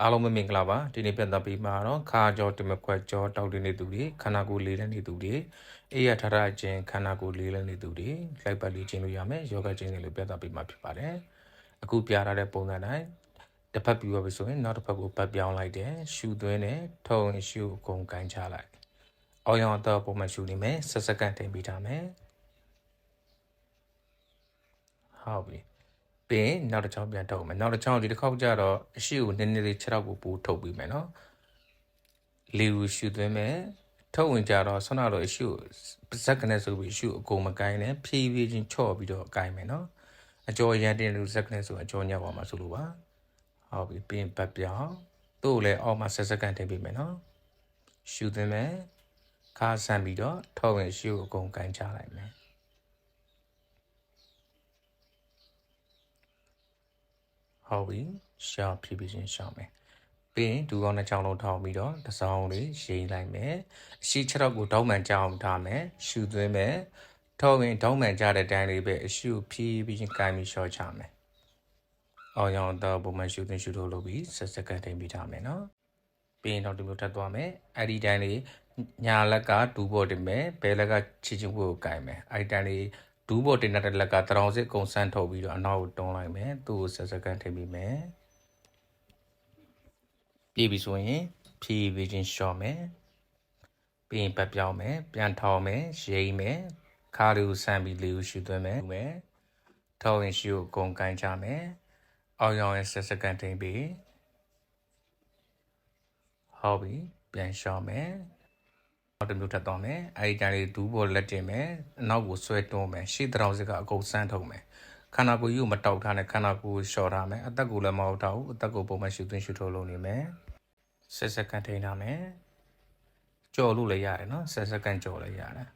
အားလုံးပဲမင်္ဂလာပါဒီနေ့ပြန်သက်ပြီးမှာတော့ခါကြောတမခွက်ကြောတောက်တင်းနေသူတွေခန္ဓာကိုယ်လေးလည်နေသူတွေအေးရထထခြင်းခန္ဓာကိုယ်လေးလည်နေသူတွေလိုက်ပတ်လေးခြင်းလို့ရမယ်ယောဂခြင်းတွေလို့ပြန်သက်ပြီးမှာဖြစ်ပါတယ်အခုပြထားတဲ့ပုံစံတိုင်းတစ်ဖက်ပြီးပြီဆိုရင်နောက်တစ်ဖက်ကိုပတ်ပြောင်းလိုက်တယ်ရှူသွင်းတယ်ထုံရှူအကုန်ကိုင်းချလိုက်အောက်ရောင်အတော့ပုံမှန်ရှူနေမယ်ဆက်စက္ကန့်တင်ပြီးထားမယ်ဟုတ်ပြီပြီးနောက်တစ်ချောင်းပြန်ထုတ်မယ်နောက်တစ်ချောင်းဒီတစ်ခေါက်ကျတော့အရှိကိုနည်းနည်းလေး6တော့ကိုပို့ထုတ်ပြီးမယ်နော်လေကိုရှူသွင်းမယ်ထုတ်ဝင်ကြတော့ဆွမ်းနာတော့အရှိကိုဇက်ကနေဆိုပြီးအရှိကိုအကုန်မကိုင်းနဲ့ဖြည်းဖြည်းချင်းချော့ပြီးတော့ကိုင်းမယ်နော်အကျော်ရန်တင်လို့ဇက်ကနေဆိုအကျော်ညက်ပါမှာဆိုလို့ပါဟုတ်ပြီပြီးရင်ပတ်ပြောင်းသူ့ကိုလည်းအောက်မှာဆက်စက္ကန့်ထည့်ပေးမယ်နော်ရှူသွင်းမယ်ခါဆန်ပြီးတော့ထုတ်ဝင်အရှိကိုအကုန်ကိုင်းချလိုက်မယ်ဟုတ်ပြီရှောင်းဖြည်းဖြည်းချင်းရှောင်းမယ်ပြီးရင်ဒူကောင်းနဲ့ချောင်းလုံးထောင်းပြီးတော့တစောင်းလေးရေးလိုက်မယ်အရှိ6တော့ကိုတောင်းမှန်ကြအောင်ထားမယ်ရှူသွင်းမယ်ထောင်းရင်တောင်းမှန်ကြတဲ့တိုင်းလေးပဲအရှိကိုဖြည်းပြီးချင်းကိုင်းပြီးရှော့ချမယ်အောင်ရောင်တော့ပုံမှန်ရှူသွင်းရှူထုတ်လုပ်ပြီးဆက်စက္ကန့်ထိန်ပြီးထားမယ်နော်ပြီးရင်တော့ဒီလိုထပ်သွားမယ်အဲ့ဒီတိုင်းလေးညာလက်ကဒူးပေါ်တင်မယ်ဘဲလက်ကချီချူကိုကိုင်းမယ်အဲ့ဒီတိုင်းလေးဒူးပေါ်တင်တဲ့လက်ကတရောင်စစ်ကုံစမ်းထုတ်ပြီးတော့အနောက်ကိုတွန်းလိုက်မယ်သူ့ကိုဆက်စက္ကန့်ထိန်ပြီးမယ်ပြေးပြီဆိုရင်ဖြည်းဖြည်းချင်းရှော့မယ်ပြီးရင်ပတ်ပြောင်းမယ်ပြန်ထောင်းမယ်ရိမ့်မယ်ခါလေးကိုဆမ်းပြီးလေးကိုရှူသွင်းမယ်ထောင်းရင်ရှူကိုကုန်ကိုင်းချမယ်အောက်ရောင်ရဲ့ဆက်စက္ကန့်ထိန်ပြီးဟုတ်ပြီပြန်ရှော့မယ်နောက်တစ်မျိုးထပ်သွားမယ်အဲ့ဒီတိုင်းလေးဒူးပေါ်လက်တင်မယ်အနောက်ကိုဆွဲတွန်းမယ်ရှေ့တရောင်စစ်ကအကုန်စမ်းထုတ်မယ်ခန္ဓာကိုယ်ကြီးကိုမတောက်ထားနဲ့ခန္ဓာကိုယ်လျှော်ထားမယ်အသက်ကိုလည်းမဟုတ်တော့ဘူးအသက်ကိုပုံမှန်ရှူသွင်းရှူထုတ်လုပ်နေမယ်ဆက်စက္ကန့်ထိန်ထားမယ်ကြော်လို့လည်းရတယ်နော်ဆက်စက္ကန့်ကြော်လည်းရတယ်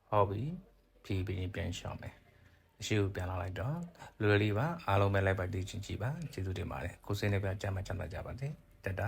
ဟုတ်ပြီဖြည်းဖြည်းပြန်ရှောင်မယ်အရှိကိုပြန်လာလိုက်တော့လွယ်လေးပါအားလုံးပဲလိုက်ပါတည်ချင်းကြည့်ပါကျေးဇူးတင်ပါတယ်ကိုစိတ်နဲ့ပြကြမ်းမှကြပါစေတတ